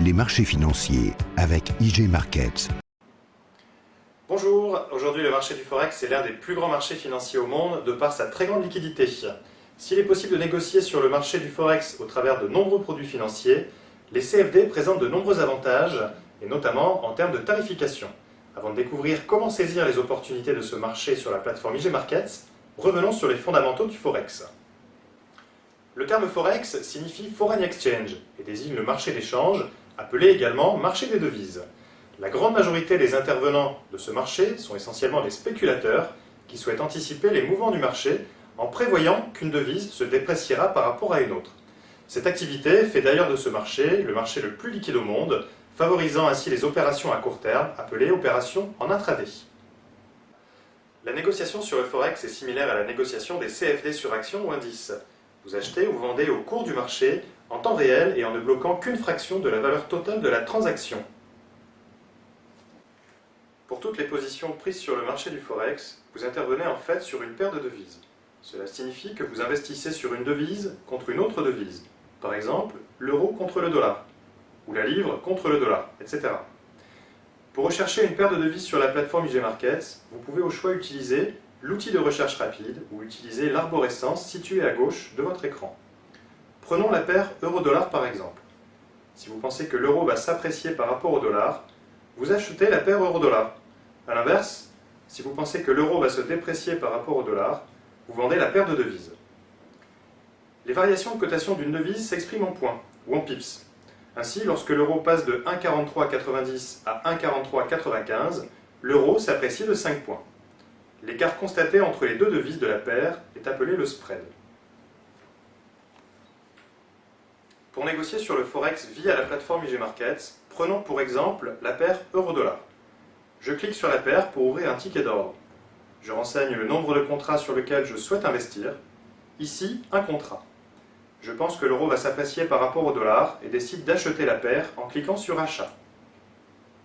les marchés financiers avec IG Markets. Bonjour, aujourd'hui le marché du Forex est l'un des plus grands marchés financiers au monde de par sa très grande liquidité. S'il est possible de négocier sur le marché du Forex au travers de nombreux produits financiers, les CFD présentent de nombreux avantages, et notamment en termes de tarification. Avant de découvrir comment saisir les opportunités de ce marché sur la plateforme IG Markets, revenons sur les fondamentaux du Forex. Le terme Forex signifie Foreign Exchange et désigne le marché d'échange, appelé également marché des devises. La grande majorité des intervenants de ce marché sont essentiellement des spéculateurs qui souhaitent anticiper les mouvements du marché en prévoyant qu'une devise se dépréciera par rapport à une autre. Cette activité fait d'ailleurs de ce marché le marché le plus liquide au monde, favorisant ainsi les opérations à court terme, appelées opérations en intraday. La négociation sur le Forex est similaire à la négociation des CFD sur actions ou indices. Vous achetez ou vendez au cours du marché, en temps réel et en ne bloquant qu'une fraction de la valeur totale de la transaction. Pour toutes les positions prises sur le marché du Forex, vous intervenez en fait sur une paire de devises. Cela signifie que vous investissez sur une devise contre une autre devise. Par exemple, l'euro contre le dollar, ou la livre contre le dollar, etc. Pour rechercher une paire de devises sur la plateforme IG Markets, vous pouvez au choix utiliser l'outil de recherche rapide ou utiliser l'arborescence située à gauche de votre écran. Prenons la paire euro-dollar par exemple. Si vous pensez que l'euro va s'apprécier par rapport au dollar, vous achetez la paire euro-dollar. A l'inverse, si vous pensez que l'euro va se déprécier par rapport au dollar, vous vendez la paire de devises. Les variations de cotation d'une devise s'expriment en points ou en pips. Ainsi, lorsque l'euro passe de 1,4390 à 1,4395, l'euro s'apprécie de 5 points. L'écart constaté entre les deux devises de la paire est appelé le spread. Pour négocier sur le Forex via la plateforme IG Markets, prenons pour exemple la paire euro-dollar. Je clique sur la paire pour ouvrir un ticket d'ordre. Je renseigne le nombre de contrats sur lequel je souhaite investir. Ici, un contrat. Je pense que l'euro va s'apprécier par rapport au dollar et décide d'acheter la paire en cliquant sur achat.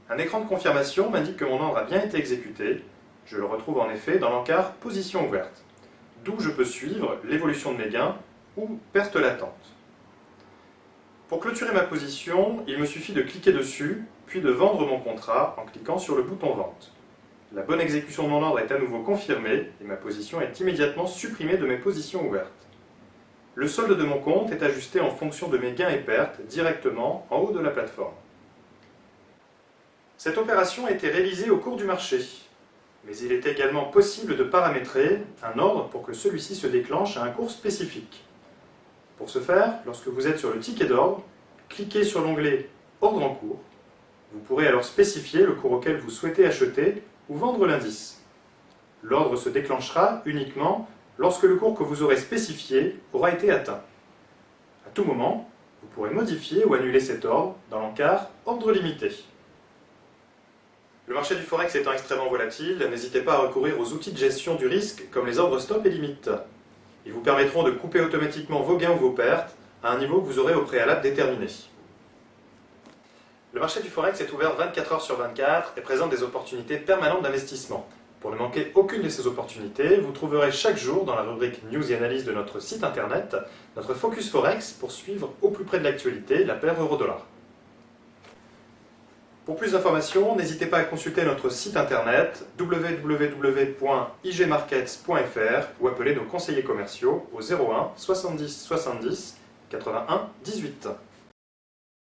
Un écran de confirmation m'indique que mon ordre a bien été exécuté. Je le retrouve en effet dans l'encart position ouverte, d'où je peux suivre l'évolution de mes gains ou perte latente. Pour clôturer ma position, il me suffit de cliquer dessus, puis de vendre mon contrat en cliquant sur le bouton vente. La bonne exécution de mon ordre est à nouveau confirmée et ma position est immédiatement supprimée de mes positions ouvertes. Le solde de mon compte est ajusté en fonction de mes gains et pertes directement en haut de la plateforme. Cette opération a été réalisée au cours du marché, mais il est également possible de paramétrer un ordre pour que celui-ci se déclenche à un cours spécifique. Pour ce faire, lorsque vous êtes sur le ticket d'ordre, cliquez sur l'onglet « Ordre en cours ». Vous pourrez alors spécifier le cours auquel vous souhaitez acheter ou vendre l'indice. L'ordre se déclenchera uniquement lorsque le cours que vous aurez spécifié aura été atteint. À tout moment, vous pourrez modifier ou annuler cet ordre dans l'encart « Ordre limité ». Le marché du Forex étant extrêmement volatile, n'hésitez pas à recourir aux outils de gestion du risque comme les ordres stop et limites. Ils vous permettront de couper automatiquement vos gains ou vos pertes à un niveau que vous aurez au préalable déterminé. Le marché du Forex est ouvert 24 heures sur 24 et présente des opportunités permanentes d'investissement. Pour ne manquer aucune de ces opportunités, vous trouverez chaque jour dans la rubrique News et Analyse de notre site internet notre Focus Forex pour suivre au plus près de l'actualité la paire euro-dollar. Pour plus d'informations, n'hésitez pas à consulter notre site internet www.igmarkets.fr ou appeler nos conseillers commerciaux au 01 70 70 81 18.